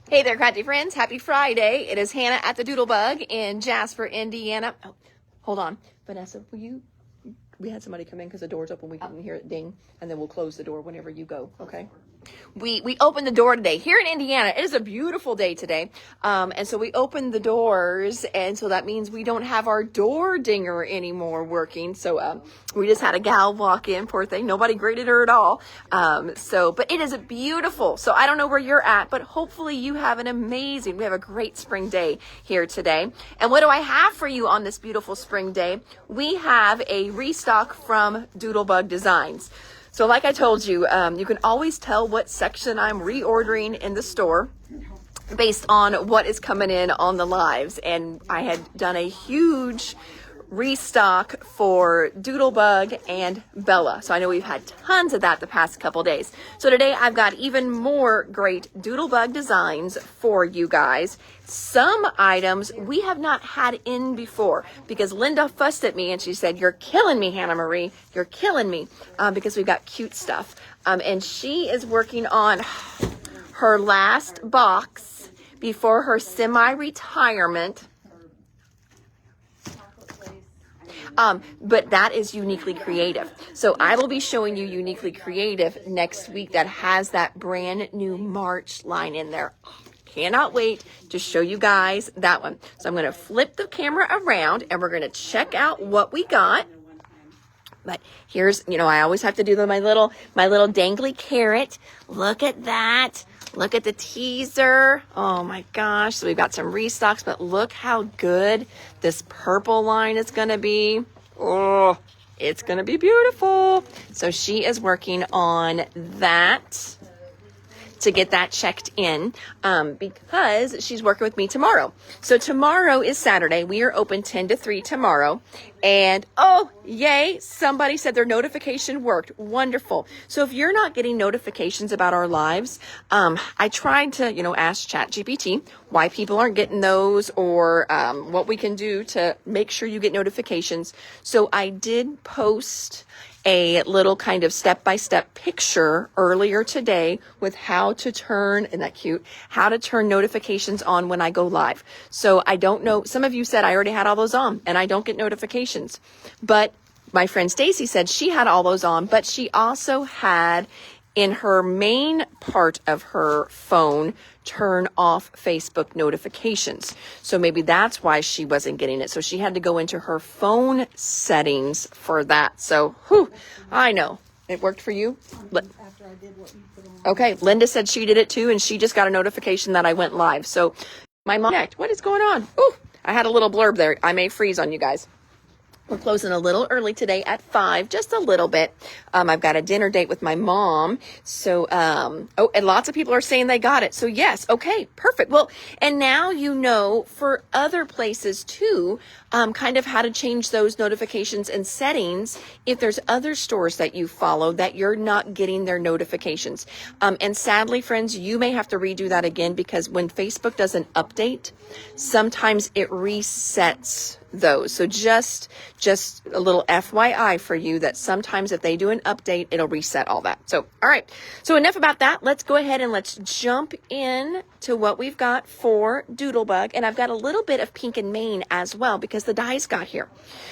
Hey there, crafty friends. Happy Friday. It is Hannah at the Doodlebug in Jasper, Indiana. Oh, hold on. Vanessa, we had somebody come in because the door's open. We couldn't hear it ding, and then we'll close the door whenever you go, okay? We opened the door today here in Indiana. It is a beautiful day today. And so we opened the doors, and so that means we don't have our door dinger anymore working. So we just had a gal walk in, poor thing. Nobody greeted her at all. But it is beautiful. So I don't know where you're at, but hopefully you have we have a great spring day here today. And what do I have for you on this beautiful spring day? We have a restock from Doodlebug Designs. So like I told you, you can always tell what section I'm reordering in the store based on what is coming in on the lives. And I had done a huge restock for Doodlebug and Bella. So I know we've had tons of that the past couple days. So today I've got even more great Doodlebug designs for you guys. Some items we have not had in before because Linda fussed at me and she said, "You're killing me, Hannah Marie. You're killing me," because we've got cute stuff. And she is working on her last box before her semi-retirement. But that is Uniquely Creative. So I will be showing you Uniquely Creative next week that has that brand new March line in there. Cannot wait to show you guys that one. So I'm going to flip the camera around and we're going to check out what we got. But here's, I always have to do my little dangly carrot. Look at that. Look at the teaser. Oh my gosh. So we've got some restocks, but look how good this purple line is going to be. Oh, it's going to be beautiful. So she is working on that to get that checked in because she's working with me tomorrow. So tomorrow is Saturday. We are open 10 to 3 tomorrow. And oh, yay, somebody said their notification worked. Wonderful. So if you're not getting notifications about our lives, I tried to, ask ChatGPT why people aren't getting those or what we can do to make sure you get notifications. So I did post a little kind of step-by-step picture earlier today with how to turn, isn't that cute, how to turn notifications on when I go live. So I don't know, some of you said I already had all those on and I don't get notifications. But my friend Stacy said she had all those on, but she also had in her main part of her phone turn off Facebook notifications. So maybe that's why she wasn't getting it. So she had to go into her phone settings for that. So, I know. It worked for you? After I did what you put on. Okay. Linda said she did it too, and she just got a notification that I went live. So my mom, what is going on? Ooh, I had a little blurb there. I may freeze on you guys. We're closing a little early today at 5, just a little bit. I've got a dinner date with my mom. So, and lots of people are saying they got it. So yes. Okay, perfect. Well, and now for other places too, kind of how to change those notifications and settings if there's other stores that you follow that you're not getting their notifications. And sadly, friends, you may have to redo that again because when Facebook does an update, sometimes it resets those. So just a little FYI for you that sometimes if they do an update, it'll reset all that. So, all right. So enough about that. Let's go ahead and let's jump in to what we've got for Doodlebug. And I've got a little bit of pink and mane as well because the dies got here.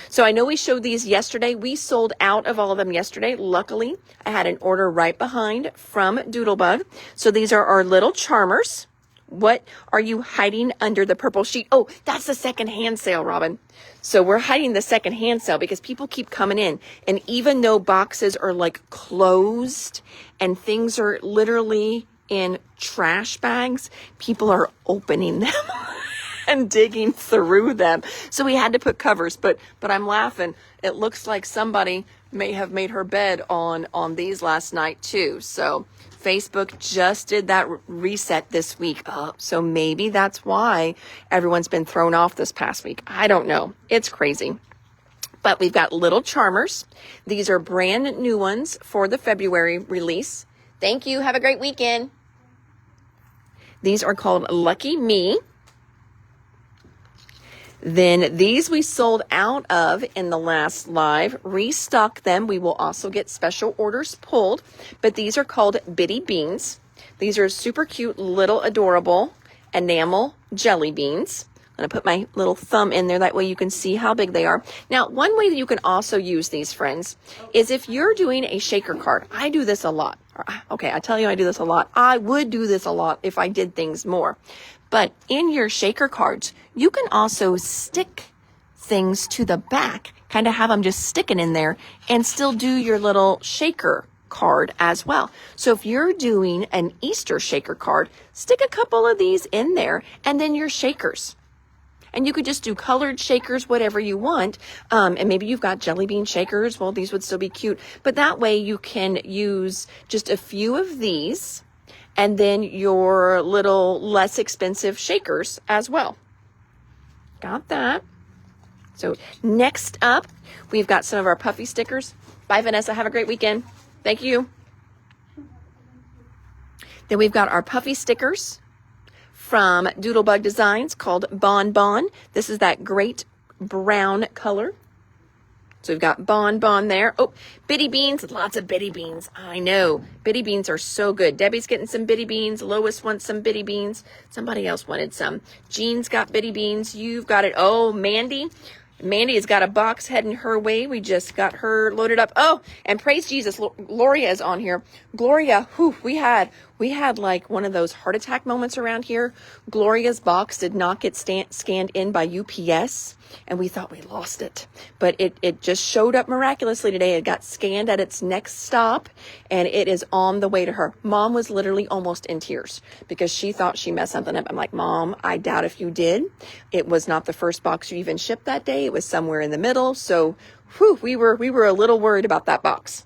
So I know we showed these yesterday. We sold out of all of them yesterday. Luckily, I had an order right behind from Doodlebug. So these are our little charmers. What are you hiding under the purple sheet? Oh, that's the secondhand sale, Robin. So we're hiding the secondhand sale because people keep coming in. And even though boxes are like closed and things are literally in trash bags, people are opening them and digging through them. So we had to put covers, but I'm laughing. It looks like somebody may have made her bed on these last night too. So Facebook just did that reset this week. So maybe that's why everyone's been thrown off this past week. I don't know. It's crazy. But we've got little charmers. These are brand new ones for the February release. Thank you. Have a great weekend. These are called Lucky Me. Then these we sold out of in the last live. Restock them. We will also get special orders pulled. But these are called Bitty Beans. These are super cute, little adorable enamel jelly beans. I'm going to put my little thumb in there. That way you can see how big they are. Now, one way that you can also use these, friends, is if you're doing a shaker card. I do this a lot. Okay, I tell you I do this a lot. I would do this a lot if I did things more. But in your shaker cards, you can also stick things to the back, kind of have them just sticking in there, and still do your little shaker card as well. So if you're doing an Easter shaker card, stick a couple of these in there and then your shakers. And you could just do colored shakers, whatever you want. And maybe you've got jelly bean shakers. Well, these would still be cute. But that way you can use just a few of these and then your little less expensive shakers as well. Got that. So next up, we've got some of our puffy stickers. Bye, Vanessa. Have a great weekend. Thank you. Then we've got our puffy stickers from Doodlebug Designs called Bon Bon. This is that great brown color. So we've got Bon Bon there. Oh, bitty beans, lots of bitty beans. I know, bitty beans are so good. Debbie's getting some bitty beans. Lois wants some bitty beans. Somebody else wanted some. Jean's got bitty beans. You've got it. Oh, Mandy has got a box heading her way. We just got her loaded up. Oh, and praise Jesus, Gloria is on here. Gloria, we had like one of those heart attack moments around here. Gloria's box did not get scanned in by UPS, and we thought we lost it. But it just showed up miraculously today. It got scanned at its next stop, and it is on the way to her. Mom was literally almost in tears because she thought she messed something up. I'm like, Mom, I doubt if you did. It was not the first box you even shipped that day. It was somewhere in the middle. So we were a little worried about that box.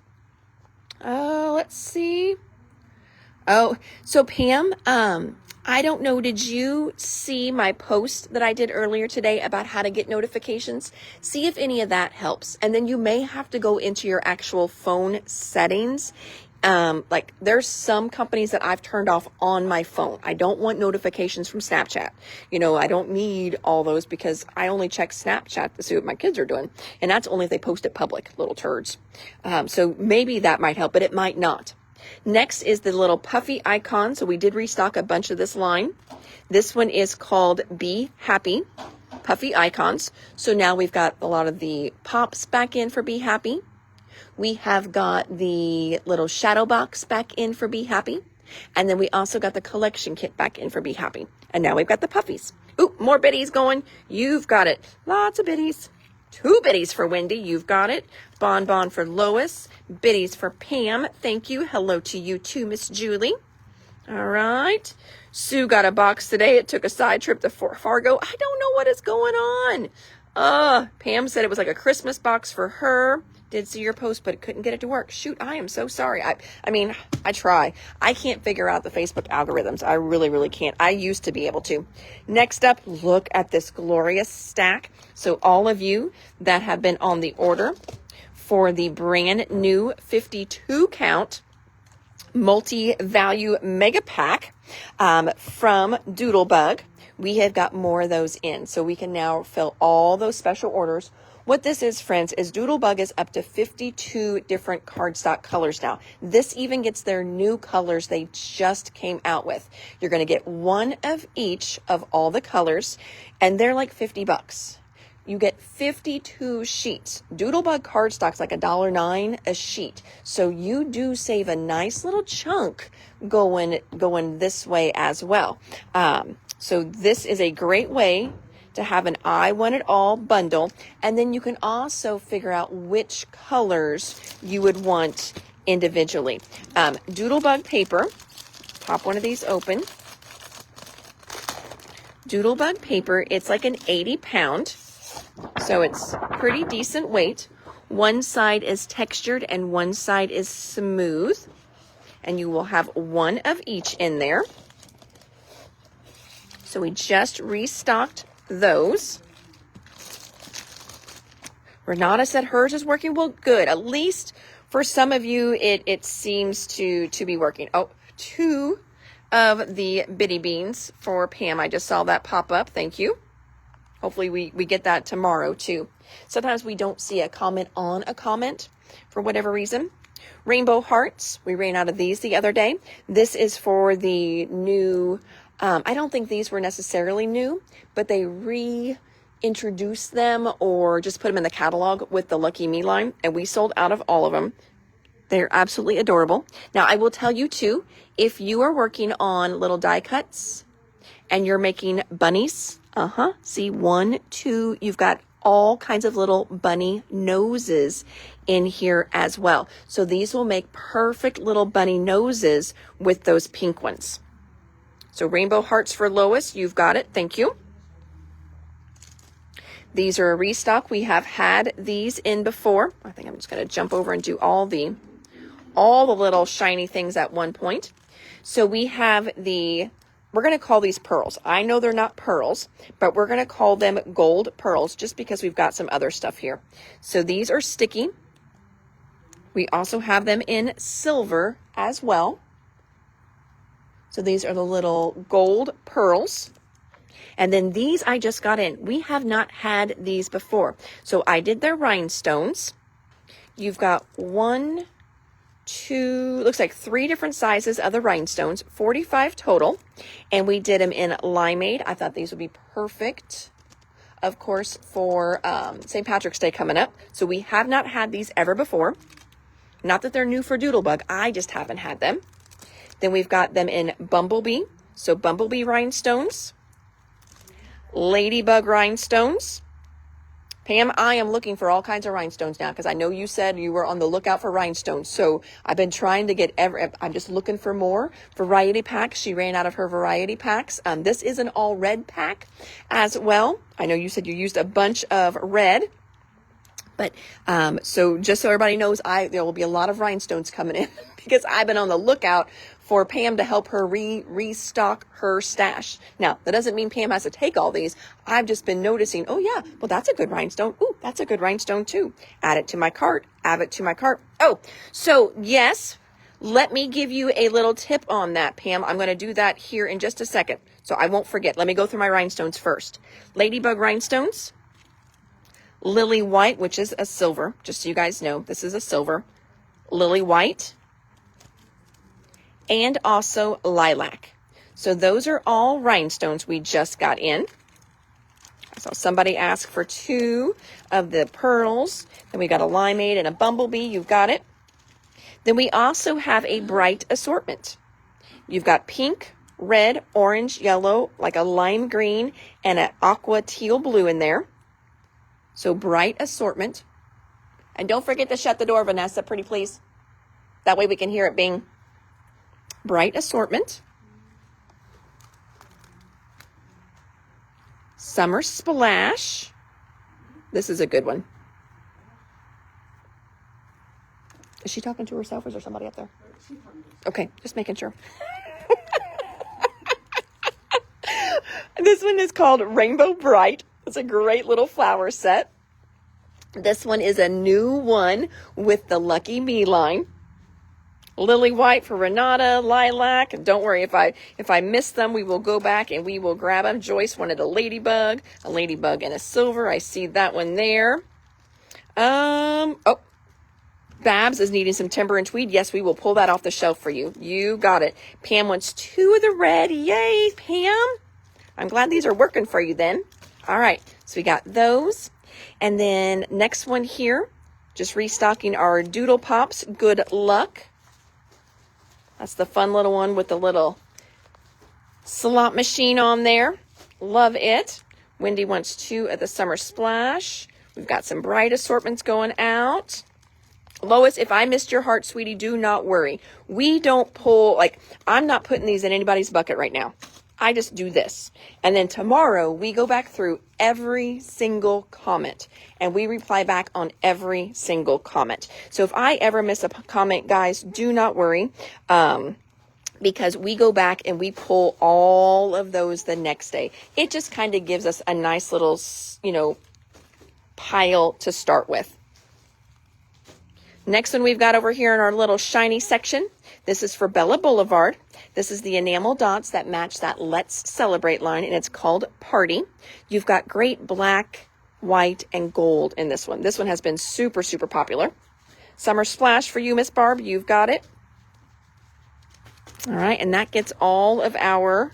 Let's see. Oh, so Pam, I don't know, did you see my post that I did earlier today about how to get notifications? See if any of that helps. And then you may have to go into your actual phone settings. Like there's some companies that I've turned off on my phone. I don't want notifications from Snapchat. You know, I don't need all those because I only check Snapchat to see what my kids are doing. And that's only if they post it public, little turds. So maybe that might help, but it might not. Next is the little puffy icon. So we did restock a bunch of this line. This one is called Be Happy Puffy Icons. So now we've got a lot of the pops back in for Be Happy. We have got the little shadow box back in for Be Happy. And then we also got the collection kit back in for Be Happy. And now we've got the puffies. Ooh, more biddies going. You've got it. Lots of biddies. 2 biddies for Wendy. You've got it. Bon Bon for Lois. Biddies for Pam. Thank you. Hello to you too, Miss Julie. All right. Sue got a box today. It took a side trip to Fargo. I don't know what is going on. Pam said it was like a Christmas box for her. Did see your post, but couldn't get it to work. Shoot, I am so sorry. I mean, I try. I can't figure out the Facebook algorithms. I really, really can't. I used to be able to. Next up, look at this glorious stack. So all of you that have been on the order for the brand new 52 count multi-value mega pack from Doodlebug, we have got more of those in. So we can now fill all those special orders. What this is, friends, is Doodlebug is up to 52 different cardstock colors now. This even gets their new colors they just came out with. You're going to get one of each of all the colors, and they're like $50. You get 52 sheets. Doodlebug cardstock's like $1.09 a sheet. So you do save a nice little chunk going this way as well. So this is a great way to have an I Want It All bundle. And then you can also figure out which colors you would want individually. Doodlebug paper. Pop one of these open. Doodlebug paper, it's like an 80 pound. So it's pretty decent weight. One side is textured and one side is smooth. And you will have one of each in there. So we just restocked those. Renata said hers is working. Well, good. At least for some of you, it seems to be working. Oh, 2 of the bitty beans for Pam. I just saw that pop up. Thank you. Hopefully we get that tomorrow too. Sometimes we don't see a comment on a comment for whatever reason. Rainbow hearts. We ran out of these the other day. This is for the new, I don't think these were necessarily new, but they reintroduced them or just put them in the catalog with the Lucky Me line, and we sold out of all of them. They're absolutely adorable. Now, I will tell you too, if you are working on little die cuts and you're making bunnies, see 1, 2, you've got all kinds of little bunny noses in here as well. So these will make perfect little bunny noses with those pink ones. So rainbow hearts for Lois, you've got it. Thank you. These are a restock. We have had these in before. I think I'm just going to jump over and do all the little shiny things at one point. So we have we're going to call these pearls. I know they're not pearls, but we're going to call them gold pearls just because we've got some other stuff here. So these are sticky. We also have them in silver as well. So these are the little gold pearls. And then these I just got in. We have not had these before. So I did their rhinestones. You've got 1, 2, looks like 3 different sizes of the rhinestones, 45 total. And we did them in limeade. I thought these would be perfect, of course, for St. Patrick's Day coming up. So we have not had these ever before. Not that they're new for Doodlebug. I just haven't had them. Then we've got them in bumblebee. So bumblebee rhinestones, ladybug rhinestones. Pam, I am looking for all kinds of rhinestones now because I know you said you were on the lookout for rhinestones. So I've been trying to get I'm just looking for more variety packs. She ran out of her variety packs. This is an all red pack as well. I know you said you used a bunch of red. But so just so everybody knows, there will be a lot of rhinestones coming in because I've been on the lookout for Pam to help her restock her stash. Now, that doesn't mean Pam has to take all these. I've just been noticing, oh yeah, well, that's a good rhinestone. Ooh, that's a good rhinestone too. Add it to my cart, add it to my cart. Oh, so yes, let me give you a little tip on that, Pam. I'm going to do that here in just a second, so I won't forget. Let me go through my rhinestones first. Ladybug rhinestones, lily white, which is a silver, just so you guys know, this is a silver, lily white, and also lilac. So those are all rhinestones we just got in. I saw somebody ask for 2 of the pearls. Then we got a limeade and a bumblebee. You've got it. Then we also have a bright assortment. You've got pink, red, orange, yellow, like a lime green, and an aqua teal blue in there. So bright assortment. And don't forget to shut the door, Vanessa, pretty please. That way we can hear it bing. Bright assortment. Summer splash. This is a good one. Is she talking to herself or is there somebody up there? Okay, just making sure. This one is called Rainbow Bright. It's a great little flower set. This one is a new one with the Lucky Me line. Lily white for Renata, lilac. Don't worry, if I miss them, we will go back and we will grab them. Joyce wanted a ladybug and a silver. I see that one there. Oh, Babs is needing some timber and tweed. Yes, we will pull that off the shelf for you. You got it. Pam wants 2 of the red. Yay, Pam. I'm glad these are working for you then. All right, so we got those. And then next one here, just restocking our Doodle Pops. Good luck. That's the fun little one with the little slot machine on there. Love it. Wendy wants 2 at the Summer Splash. We've got some bright assortments going out. Lois, if I missed your heart, sweetie, do not worry. We don't pull, I'm not putting these in anybody's bucket right now. I just do this. And then tomorrow we go back through every single comment and we reply back on every single comment. So if I ever miss a comment, guys, do not worry. Because we go back and we pull all of those the next day. It just kind of gives us a nice little, pile to start with. Next one we've got over here in our little shiny section. This is for Bella Boulevard. This is the enamel dots that match that Let's Celebrate line, and it's called Party. You've got great black, white, and gold in this one. This one has been super, super popular. Summer Splash for you, Miss Barb. You've got it. All right, and that gets all of our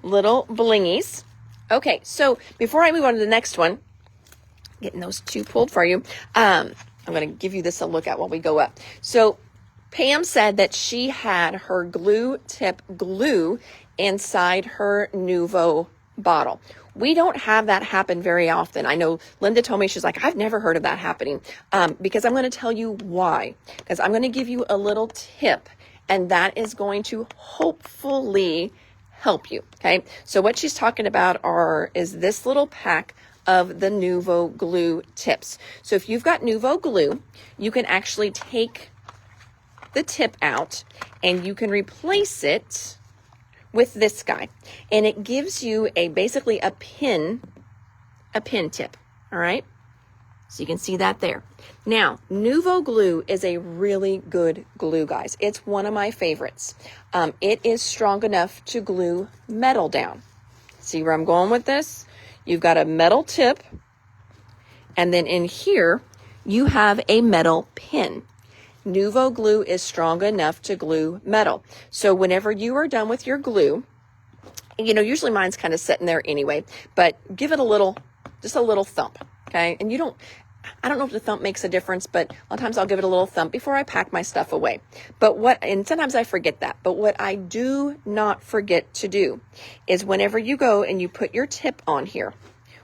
little blingies. Okay, so before I move on to the next one, getting those two pulled for you, I'm going to give you this a look at while we go up. So Pam said that she had her glue tip glue inside her Nuvo bottle. We don't have that happen very often. I know Linda told me, she's like, I've never heard of that happening, because I'm going to tell you why. Because I'm going to give you a little tip, and that is going to hopefully help you. Okay, so what she's talking about is this little pack of the Nuvo glue tips. So if you've got Nuvo glue, you can actually take the tip out and you can replace it with this guy, and it gives you basically a pin tip. All right, so you can see that there. Now, Nuvo glue is a really good glue, guys. It's one of my favorites. It is strong enough to glue metal down. See where I'm going with this? You've got a metal tip, and then in here you have a metal pin. Nuvo glue is strong enough to glue metal. So whenever you are done with your glue, usually mine's kind of sitting there anyway, but give it just a little thump, okay? And I don't know if the thump makes a difference, but a lot of times I'll give it a little thump before I pack my stuff away. And sometimes I forget that, but what I do not forget to do is whenever you go and you put your tip on here,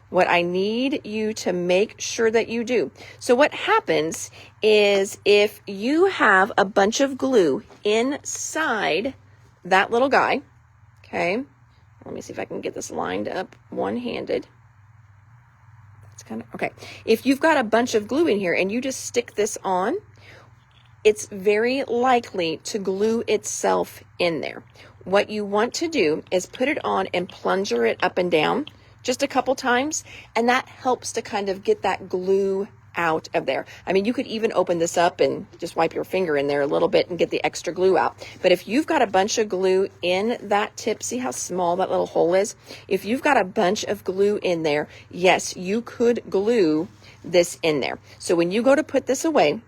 what I need you to make sure that you do. So what happens is if you have a bunch of glue inside that little guy, okay, let me see if I can get this lined up one-handed. That's kind of, okay. If you've got a bunch of glue in here and you just stick this on, it's very likely to glue itself in there. What you want to do is put it on and plunger it up and down just a couple times, and that helps to kind of get that glue out of there. I mean, you could even open this up and just wipe your finger in there a little bit and get the extra glue out. But if you've got a bunch of glue in that tip, see how small that little hole is? If you've got a bunch of glue in there, yes, you could glue this in there. So when you go to put this away,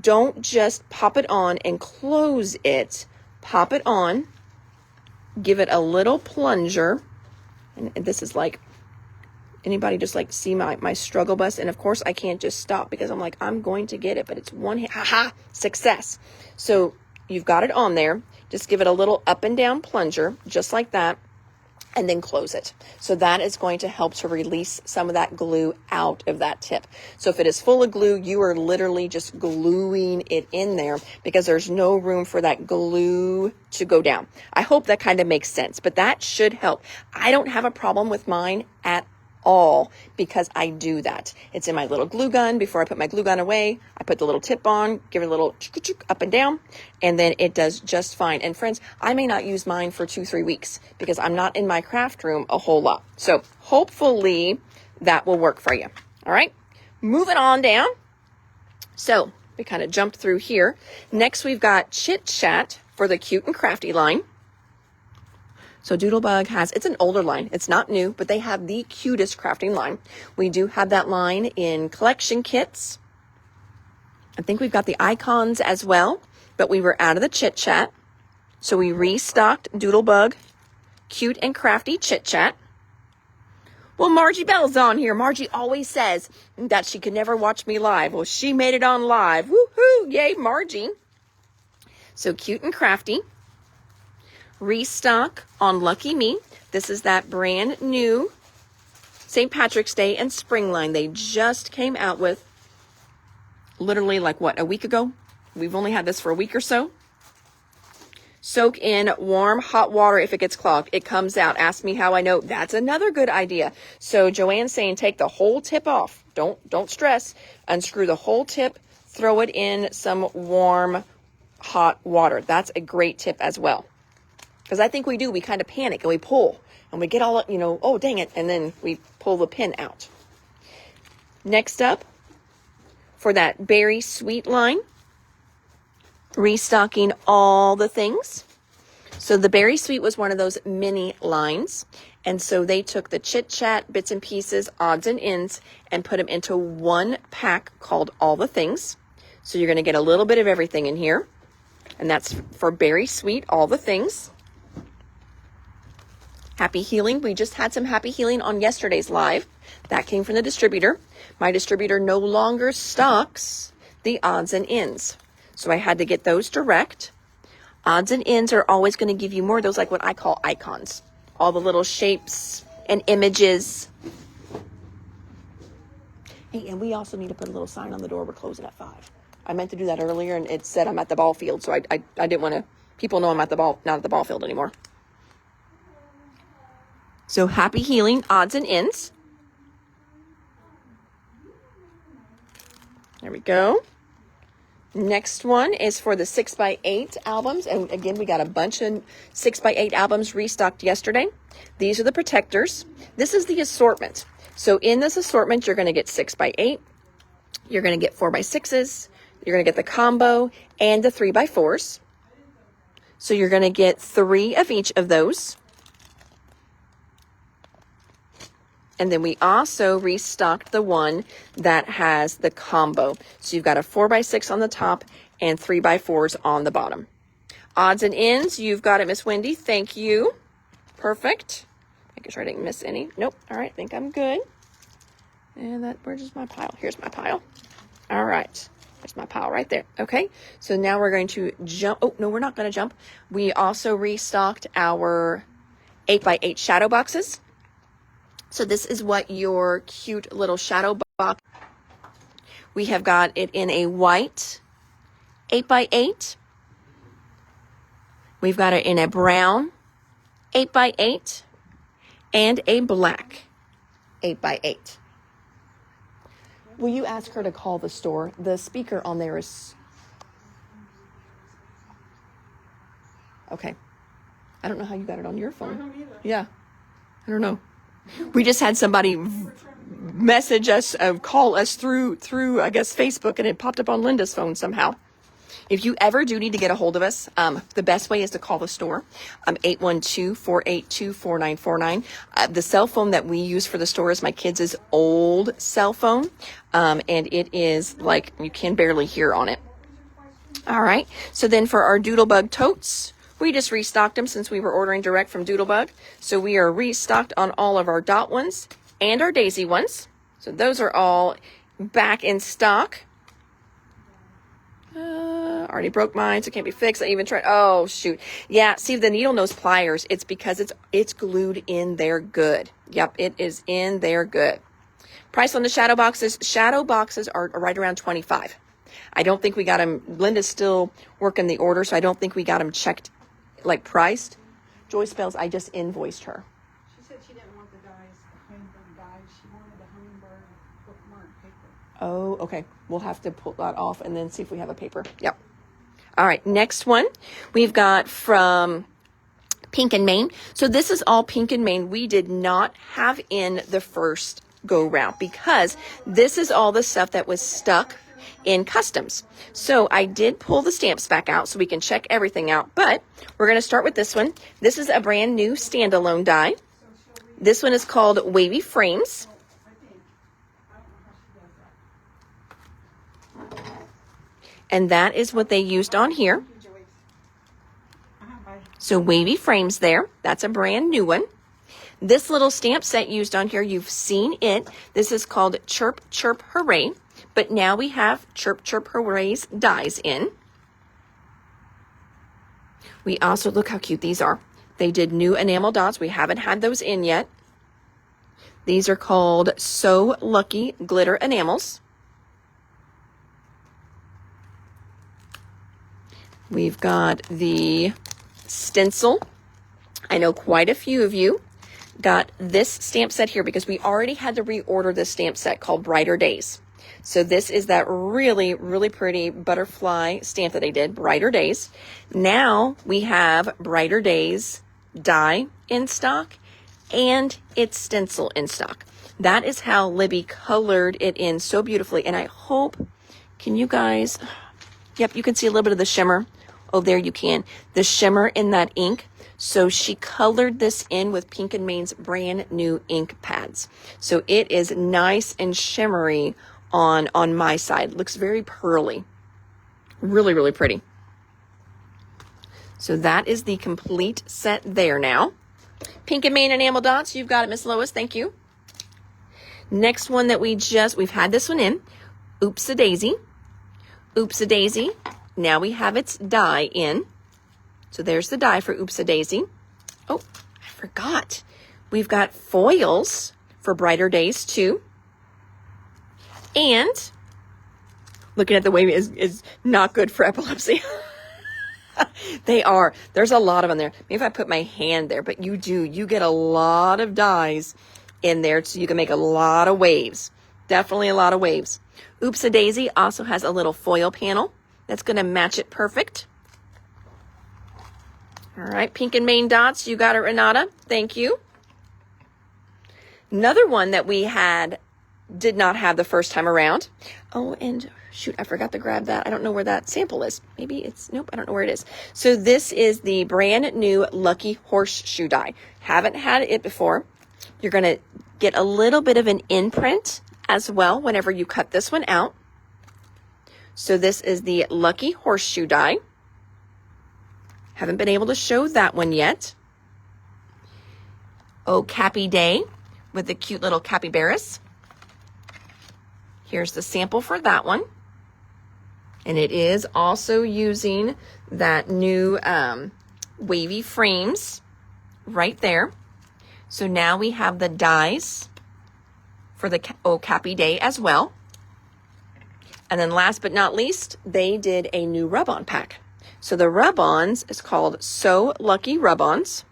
don't just pop it on and close it. Pop it on, give it a little plunger. And this is like, anybody just like see my struggle bus? And of course I can't just stop because I'm like, I'm going to get it, but it's one hit, haha, success. So you've got it on there. Just give it a little up and down plunger, just like that, and then close it. So that is going to help to release some of that glue out of that tip. So if it is full of glue, you are literally just gluing it in there because there's no room for that glue to go down. I hope that kind of makes sense, but that should help. I don't have a problem with mine at all because I do that. It's in my little glue gun. Before I put my glue gun away, I put the little tip on, give it a little up and down, and then it does just fine. And friends, I may not use mine for 2-3 weeks because I'm not in my craft room a whole lot. So hopefully that will work for you. All right, moving on down. So we kind of jumped through here. Next, we've got Chit Chat for the Cute and Crafty line. So Doodlebug it's an older line. It's not new, but they have the cutest crafting line. We do have that line in collection kits. I think we've got the icons as well, but we were out of the Chit Chat. So we restocked Doodlebug Cute and Crafty Chit Chat. Well, Margie Bell's on here. Margie always says that she could never watch me live. Well, she made it on live. Woohoo! Yay, Margie. So Cute and Crafty. Restock on Lucky Me. This is that brand new St. Patrick's Day and Spring line they just came out with literally like what, a week ago? We've only had this for a week or so. Soak in warm hot water if it gets clogged. It comes out. Ask me how I know. That's another good idea. So Joanne's saying take the whole tip off. Don't stress. Unscrew the whole tip. Throw it in some warm hot water. That's a great tip as well. Because I think we kind of panic and we pull and we get all, oh, dang it. And then we pull the pin out. Next up, for that Berry Sweet line, restocking all the things. So the Berry Sweet was one of those mini lines. And so they took the Chit Chat bits and pieces, odds and ends, and put them into one pack called All the Things. So you're going to get a little bit of everything in here. And that's for Berry Sweet, all the things. Happy Healing. We just had some Happy Healing on yesterday's live. That came from the distributor. My distributor no longer stocks the odds and ends. So I had to get those direct. Odds and ends are always going to give you more of those, like what I call icons. All the little shapes and images. Hey, and we also need to put a little sign on the door. We're closing at 5. I meant to do that earlier, and it said I'm at the ball field, so I didn't want to, people know I'm at the ball, not at the ball field anymore. So Happy Healing, odds and ends. There we go. Next one is for the 6x8 albums. And again, we got a bunch of 6x8 albums restocked yesterday. These are the protectors. This is the assortment. So in this assortment, you're going to get 6x8. You're going to get 4x6s. You're going to get the combo and the 3x4s. So you're going to get 3 of each of those. And then we also restocked the one that has the combo. So you've got a 4x6 on the top and 3x4s on the bottom. Odds and ends, you've got it, Miss Wendy. Thank you. Perfect. Making sure I didn't miss any. Nope. All right. I think I'm good. And where's my pile? Here's my pile. All right. There's my pile right there. Okay. So now we're going to jump. Oh, no, we're not going to jump. We also restocked our 8x8 shadow boxes. So this is what your cute little shadow box. We have got it in a white 8x8. We've got it in a brown 8x8 and a black 8x8. Will you ask her to call the store? The speaker on there is... Okay. I don't know how you got it on your phone. I don't either. Yeah. I don't know. We just had somebody message us, call us through, I guess, Facebook, and it popped up on Linda's phone somehow. If you ever do need to get a hold of us, the best way is to call the store, 812-482-4949. The cell phone that we use for the store is my kids' old cell phone, and it is like you can barely hear on it. All right, so then for our Doodlebug totes, we just restocked them since we were ordering direct from Doodlebug. So we are restocked on all of our dot ones and our daisy ones. So those are all back in stock. Already broke mine, so it can't be fixed. I even tried. Oh, shoot. Yeah, see, the needle nose pliers, it's because it's glued in there good. Yep, it is in there good. Price on the shadow boxes. Shadow boxes are right around $25. I don't think we got them. Linda's still working the order, so I don't think we got them checked, like priced. Joy Spells, I just invoiced her. She said she didn't want the dies, the hummingbird dies. She wanted the hummingbird bookmark paper. Oh, okay. We'll have to pull that off and then see if we have a paper. Yep. All right, next one we've got from Pink and Main. So this is all Pink and Main. We did not have in the first go round because this is all the stuff that was stuck in customs. So I did pull the stamps back out so we can check everything out, but we're going to start with this one. This is a brand new standalone die. This one is called Wavy Frames. And that is what they used on here. So Wavy Frames there. That's a brand new one. This little stamp set used on here, you've seen it. This is called Chirp Chirp Hooray. But now we have Chirp Chirp Hooray's dies in. We also, look how cute these are. They did new enamel dots. We haven't had those in yet. These are called So Lucky Glitter Enamels. We've got the stencil. I know quite a few of you got this stamp set here because we already had to reorder this stamp set called Brighter Days. So this is that really, really pretty butterfly stamp that they did, Brighter Days. Now we have Brighter Days die in stock and its stencil in stock. That is how Libby colored it in so beautifully. And I hope, can you guys, yep, you can see a little bit of the shimmer. Oh, there you can. The shimmer in that ink. So she colored this in with Pink and Main's brand new ink pads. So it is nice and shimmery on my side. Looks very pearly. Really, really pretty. So that is the complete set there now. Pink and Main enamel dots. You've got it, Miss Lois. Thank you. Next one that we've had this one in. Oops-a-daisy. Oops-a-daisy. Now we have its die in. So there's the die for Oops-a-daisy. Oh, I forgot. We've got foils for Brighter Days too. And looking at the wavy is not good for epilepsy. They are. There's a lot of them there. Maybe if I put my hand there, but you get a lot of dies in there so you can make a lot of waves. Definitely a lot of waves. Oops-a-daisy also has a little foil panel that's going to match it perfect. All right, Pink and Main dots. You got it, Renata. Thank you. Another one that we did not have the first time around. Oh, and shoot, I forgot to grab that. I don't know where that sample is. Maybe nope, I don't know where it is. So this is the brand new Lucky Horseshoe die. Haven't had it before. You're going to get a little bit of an imprint as well whenever you cut this one out. So this is the Lucky Horseshoe die. Haven't been able to show that one yet. Oh, Cappy Day with the cute little capybaras. Here's the sample for that one. And it is also using that new wavy frames right there. So now we have the dies for the Cappy Day as well. And then last but not least, they did a new rub-on pack. So the rub-ons is called So Lucky Rub-ons.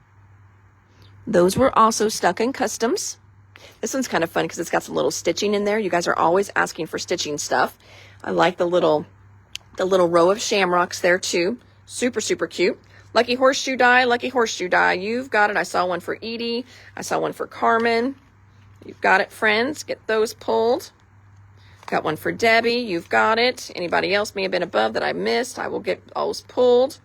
Those were also stuck in customs. This one's kind of fun because it's got some little stitching in there. You guys are always asking for stitching stuff. I like the little row of shamrocks there too. Super, super cute. Lucky Horseshoe die, Lucky Horseshoe die. You've got it. I saw one for Edie. I saw one for Carmen. You've got it, friends. Get those pulled. Got one for Debbie. You've got it. Anybody else may have been above that I missed. I will get those pulled.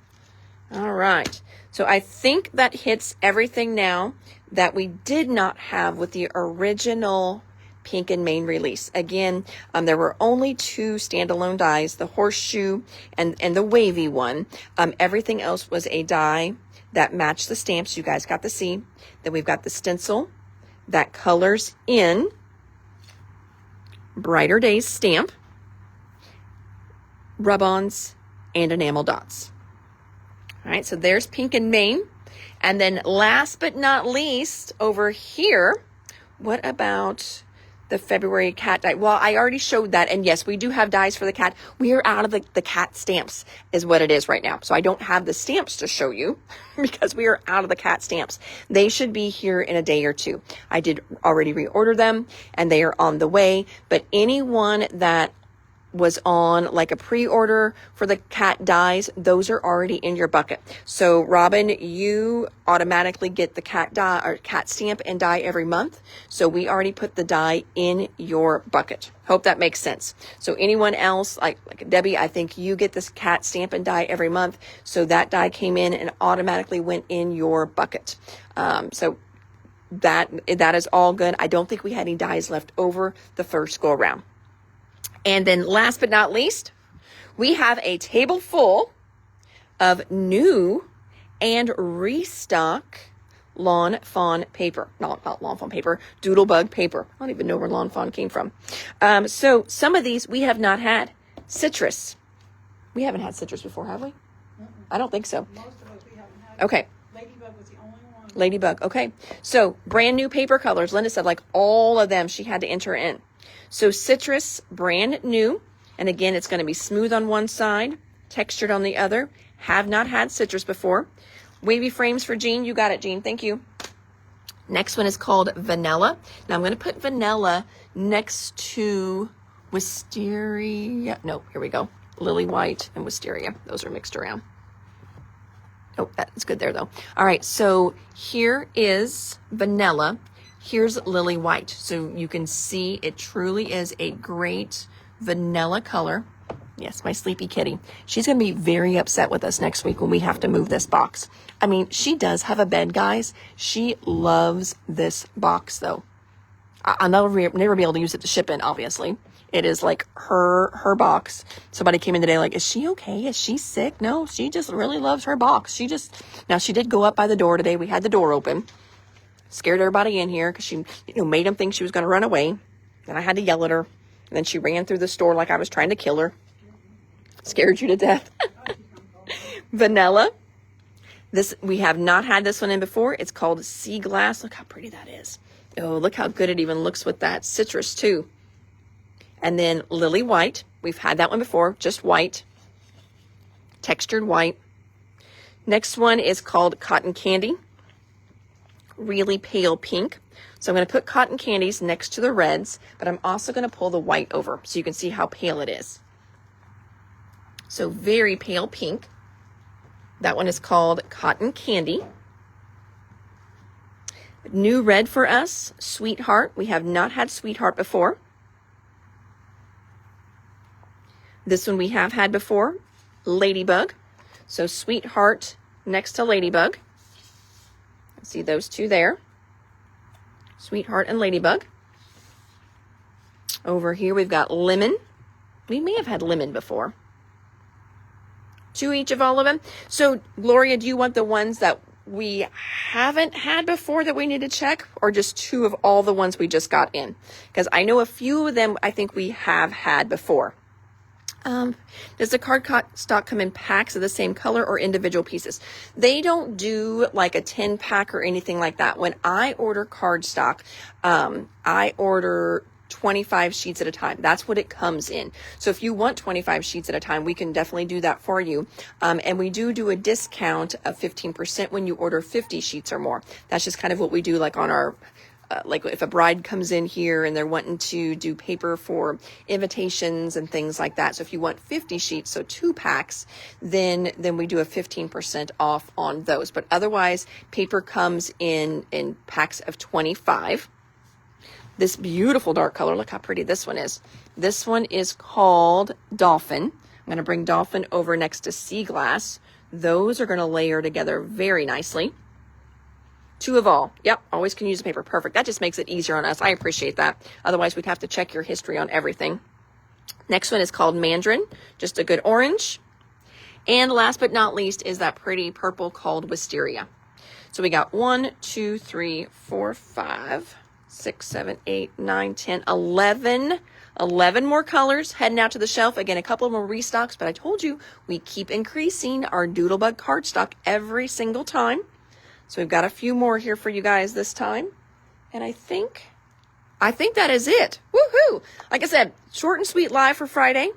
All right. So I think that hits everything now that we did not have with the original Pink and Main release. Again, there were only 2 standalone dies, the horseshoe and the wavy one. Everything else was a die that matched the stamps. You guys got to see. Then we've got the stencil that colors in Brighter Days stamp, rub-ons, and enamel dots. All right, so there's Pink and Main. And then last but not least, over here, what about the February cat die? Well, I already showed that, and yes, we do have dies for the cat. We are out of the cat stamps is what it is right now. So I don't have the stamps to show you because we are out of the cat stamps. They should be here in a day or two. I did already reorder them, and they are on the way. But anyone that was on like a pre-order for the cat dies, those are already in your bucket. So Robin, you automatically get the cat die or cat stamp and die every month. So we already put the die in your bucket. Hope that makes sense. So anyone else, like Debbie, I think you get this cat stamp and die every month. So that die came in and automatically went in your bucket. So that is all good. I don't think we had any dies left over the first go around. And then last but not least, we have a table full of new and restock Lawn Fawn paper. Not Lawn Fawn paper, Doodlebug paper. I don't even know where Lawn Fawn came from. So some of these we have not had. Citrus. We haven't had citrus before, have we? I don't think so. Most of us we haven't had. Okay. Ladybug was the only one. Ladybug. Okay. So brand new paper colors. Linda said like all of them she had to enter in. So citrus, brand new. And again, it's going to be smooth on one side, textured on the other. Have not had citrus before. Wavy frames for Jean. You got it, Jean. Thank you. Next one is called Vanilla. Now I'm going to put Vanilla next to Wisteria. No, here we go. Lily White and Wisteria. Those are mixed around. Oh, that's good there though. All right, so here is Vanilla. Here's Lily White. So you can see it truly is a great vanilla color. Yes, my sleepy kitty. She's going to be very upset with us next week when we have to move this box. I mean, she does have a bed, guys. She loves this box, though. I'll never be able to use it to ship in, obviously. It is like her box. Somebody came in today like, is she okay? Is she sick? No, she just really loves her box. Now she did go up by the door today. We had the door open. Scared everybody in here because she, made them think she was going to run away. Then I had to yell at her. And then she ran through the store like I was trying to kill her. Scared you to death. Vanilla. We have not had this one in before. It's called Sea Glass. Look how pretty that is. Oh, look how good it even looks with that citrus too. And then Lily White. We've had that one before, just white. Textured white. Next one is called Cotton Candy. Really pale pink. So I'm going to put cotton candies next to the reds, but I'm also going to pull the white over so you can see how pale it is. So very pale pink. That one is called Cotton Candy. New red for us, Sweetheart. We have not had Sweetheart before. This one we have had before, Ladybug. So Sweetheart next to Ladybug. See those two there. Sweetheart and Ladybug. Over here we've got Lemon. We may have had Lemon before. 2 each of all of them. So Gloria, do you want the ones that we haven't had before that we need to check, or just 2 of all the ones we just got in? Because I know a few of them I think we have had before. Does the cardstock come in packs of the same color or individual pieces? They don't do like a 10 pack or anything like that. When I order cardstock, I order 25 sheets at a time. That's what it comes in. So if you want 25 sheets at a time, we can definitely do that for you. And we do a discount of 15% when you order 50 sheets or more. That's just kind of what we do, like on our like if a bride comes in here and they're wanting to do paper for invitations and things like that. So if you want 50 sheets, so 2 packs, then we do a 15% off on those. But otherwise, paper comes in packs of 25. This beautiful dark color, look how pretty this one is. This one is called Dolphin. I'm going to bring Dolphin over next to Sea Glass. Those are going to layer together very nicely. 2 of all. Yep, always can use the paper. Perfect. That just makes it easier on us. I appreciate that. Otherwise, we'd have to check your history on everything. Next one is called Mandarin, just a good orange. And last but not least is that pretty purple called Wisteria. So we got 1, 2, 3, 4, 5, 6, 7, 8, 9, 10, 11 more colors heading out to the shelf. Again, a couple of them are restocks, but I told you we keep increasing our Doodlebug cardstock every single time. So we've got a few more here for you guys this time. And I think that is it. Woohoo! Like I said, short and sweet live for Friday.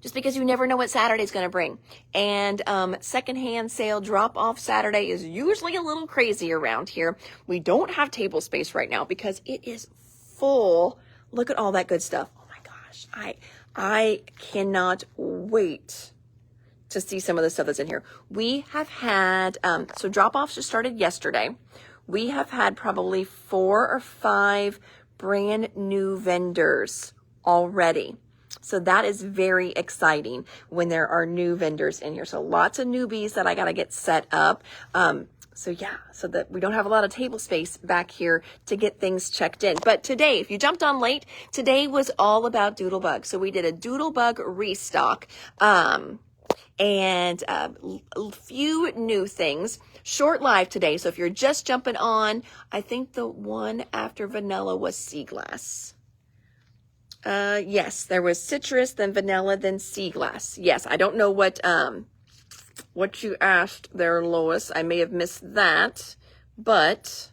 Just because you never know what Saturday's going to bring. And secondhand sale drop-off Saturday is usually a little crazy around here. We don't have table space right now because it is full. Look at all that good stuff. Oh my gosh. I cannot wait to see some of the stuff that's in here. We have had, so drop-offs just started yesterday. We have had probably 4 or 5 brand new vendors already. So that is very exciting when there are new vendors in here. So lots of newbies that I got to get set up. So that we don't have a lot of table space back here to get things checked in. But today, if you jumped on late, today was all about Doodlebug. So we did a Doodlebug restock. And a few new things. Short live today, so if you're just jumping on, I think the one after vanilla was Sea Glass. Yes, there was citrus, then vanilla, then Sea Glass. Yes, I don't know what you asked there, Lois. I may have missed that, but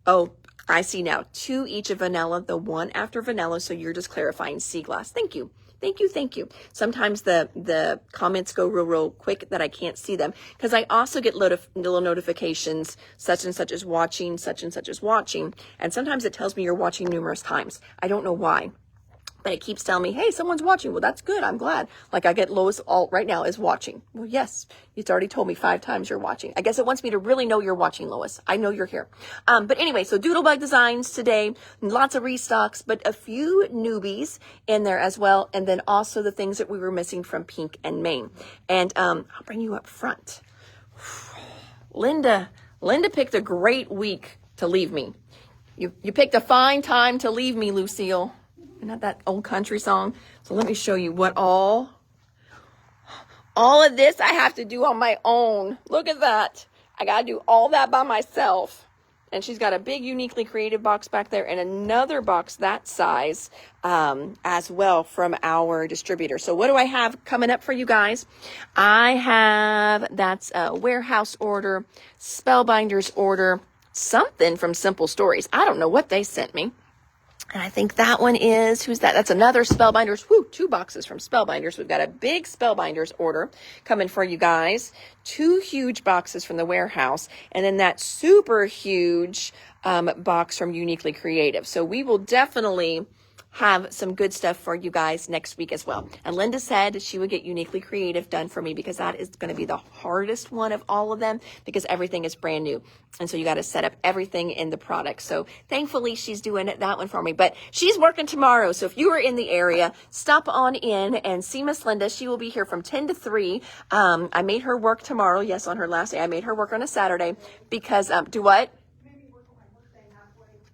oh, I see now. 2 each of vanilla, the one after vanilla, so you're just clarifying Sea Glass. Thank you. Thank you. Sometimes the comments go real quick that I can't see them because I also get little notifications, such and such is watching, such and such is watching. And sometimes it tells me you're watching numerous times. I don't know why, but it keeps telling me, hey, someone's watching. Well, that's good. I'm glad. Like I get Lois all right now is watching. Well, yes, it's already told me 5 times you're watching. I guess it wants me to really know you're watching, Lois. I know you're here. But anyway, so Doodlebug Designs today, lots of restocks, but a few newbies in there as well. And then also the things that we were missing from Pink and Maine. And I'll bring you up front. Linda picked a great week to leave me. You picked a fine time to leave me, Lucille. Isn't that that old country song? So let me show you what all of this I have to do on my own. Look at that. I got to do all that by myself. And she's got a big Uniquely Creative box back there and another box that size as well from our distributor. So what do I have coming up for you guys? I have, that's a warehouse order, Spellbinders order, something from Simple Stories. I don't know what they sent me. And I think that one is, who's that? That's another Spellbinders. Whoo, 2 boxes from Spellbinders. We've got a big Spellbinders order coming for you guys. 2 huge boxes from the warehouse. And then that super huge box from Uniquely Creative. So we will definitely have some good stuff for you guys next week as well. And Linda said she would get Uniquely Creative done for me because that is going to be the hardest one of all of them because everything is brand new. And so you got to set up everything in the product. So thankfully she's doing that one for me, but she's working tomorrow. So if you are in the area, stop on in and see Miss Linda. She will be here from 10 to 3. I made her work tomorrow. Yes, on her last day. I made her work on a Saturday because, do what?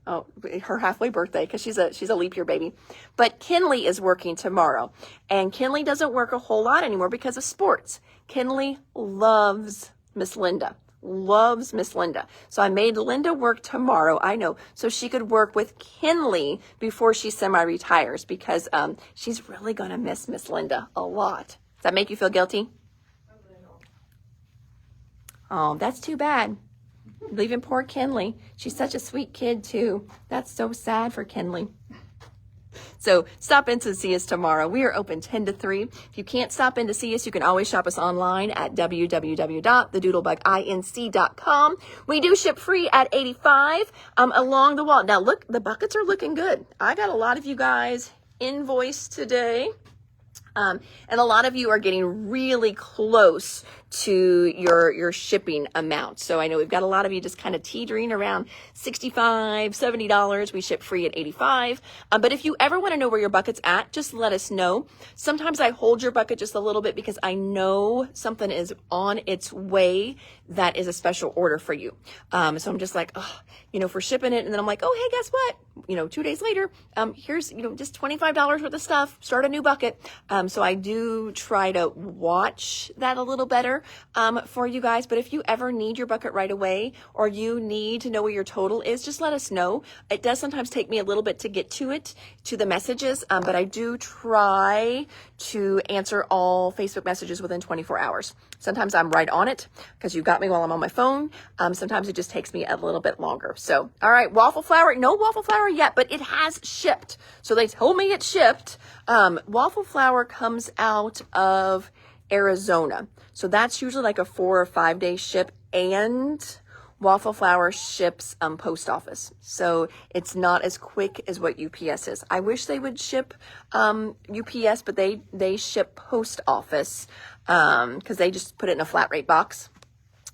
Oh, her halfway birthday, because she's a leap year baby. But Kinley is working tomorrow. And Kinley doesn't work a whole lot anymore because of sports. Kinley loves Miss Linda. Loves Miss Linda. So I made Linda work tomorrow, I know, so she could work with Kinley before she semi-retires because she's really going to miss Miss Linda a lot. Does that make you feel guilty? Oh, that's too bad. Leaving poor Kinley. She's such a sweet kid too. That's so sad for Kinley. So stop in to see us tomorrow. We are open 10 to 3. If you can't stop in to see us, you can always shop us online at www.thedoodlebuginc.com. We do ship free at 85 along the wall. Now look, the buckets are looking good. I got a lot of you guys invoiced today. And a lot of you are getting really close to your shipping amount. So I know we've got a lot of you just kind of teetering around $65, $70. We ship free at 85. But if you ever want to know where your bucket's at, just let us know. Sometimes I hold your bucket just a little bit because I know something is on its way that is a special order for you. So I'm just like, oh, if we're shipping it, and then I'm like, oh, hey, guess what? 2 days later, here's, just $25 worth of stuff, start a new bucket. So I do try to watch that a little better for you guys. But if you ever need your bucket right away or you need to know where your total is, just let us know. It does sometimes take me a little bit to get to the messages, but I do try to answer all Facebook messages within 24 hours. Sometimes I'm right on it because you got me while I'm on my phone. Sometimes it just takes me a little bit longer. So, all right, waffle flour, no waffle flour yet, but it has shipped. So they told me it shipped. Waffle flour comes out of Arizona. So that's usually like a 4 or 5 day ship, and waffle flour ships post office. So it's not as quick as what UPS is. I wish they would ship UPS, but they ship post office because they just put it in a flat rate box.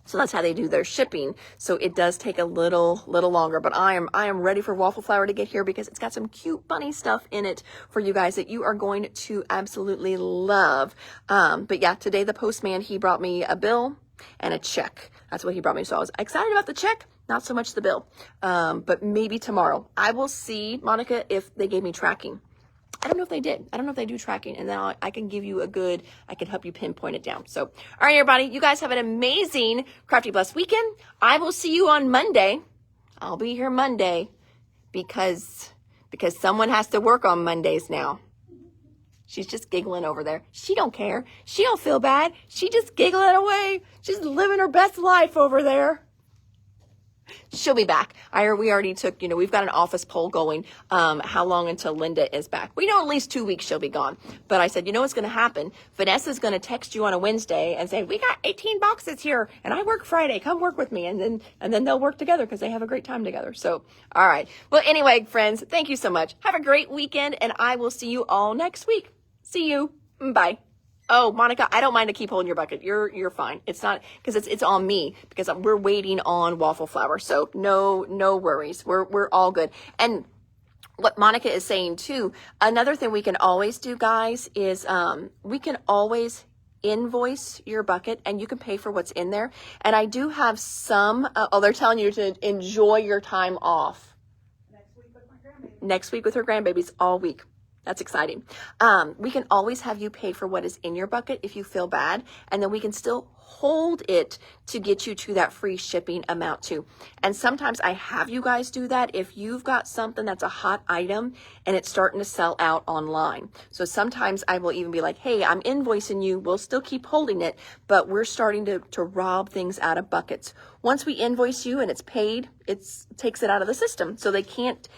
So that's how they do their shipping. So it does take a little longer, but I am ready for waffle flour to get here because it's got some cute bunny stuff in it for you guys that you are going to absolutely love. But yeah, today the postman, he brought me a bill and a check. That's what he brought me. So I was excited about the check, not so much the bill. But maybe tomorrow I will see, Monica, if they gave me tracking. I don't know if they did. I don't know if they do tracking, and then I can give you I can help you pinpoint it down. So, all right, everybody, you guys have an amazing Crafty Blessed weekend. I will see you on Monday. I'll be here Monday because someone has to work on Mondays now. She's just giggling over there. She don't care. She don't feel bad. She just giggling away. She's living her best life over there. She'll be back. We already took, we've got an office poll going, how long until Linda is back. We know at least 2 weeks she'll be gone. But I said, what's going to happen? Vanessa's going to text you on a Wednesday and say, we got 18 boxes here and I work Friday. Come work with me. And then they'll work together because they have a great time together. So, all right. Well, anyway, friends, thank you so much. Have a great weekend and I will see you all next week. See you. Bye. Oh, Monica, I don't mind to keep holding your bucket. You're fine. It's not because it's on me because we're waiting on waffle flour. So no worries. We're all good. And what Monica is saying too, another thing we can always do, guys, is we can always invoice your bucket and you can pay for what's in there. And I do have some, they're telling you to enjoy your time off. next week with her grandbabies all week. That's exciting. We can always have you pay for what is in your bucket if you feel bad, and then we can still hold it to get you to that free shipping amount too. And sometimes I have you guys do that if you've got something that's a hot item and it's starting to sell out online. So sometimes I will even be like, hey, I'm invoicing you. We'll still keep holding it, but we're starting to rob things out of buckets. Once we invoice you and it's paid, it takes it out of the system. So they can't,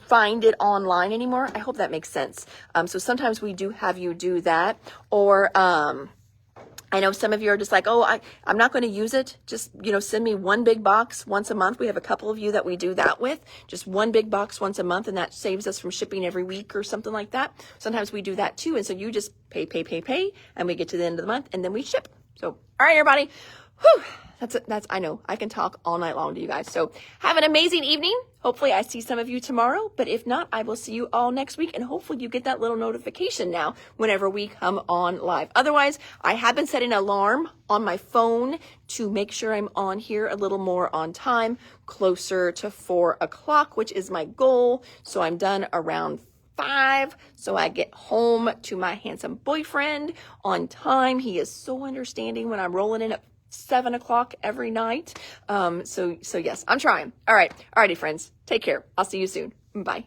find it online anymore. I hope that makes sense. So sometimes we do have you do that. Or I know some of you are just like, oh, I'm not going to use it. Just, send me one big box once a month. We have a couple of you that we do that with. Just one big box once a month, and that saves us from shipping every week or something like that. Sometimes we do that too. And so you just pay, and we get to the end of the month, and then we ship. So, all right, everybody. Whew. I know I can talk all night long to you guys. So have an amazing evening. Hopefully I see some of you tomorrow, but if not, I will see you all next week. And hopefully you get that little notification now whenever we come on live. Otherwise, I have been setting an alarm on my phone to make sure I'm on here a little more on time, closer to 4 o'clock, which is my goal. So I'm done around 5, so I get home to my handsome boyfriend on time. He is so understanding when I'm rolling in at 7 o'clock every night. So yes, I'm trying. All right. Alrighty, friends. Take care. I'll see you soon. Bye.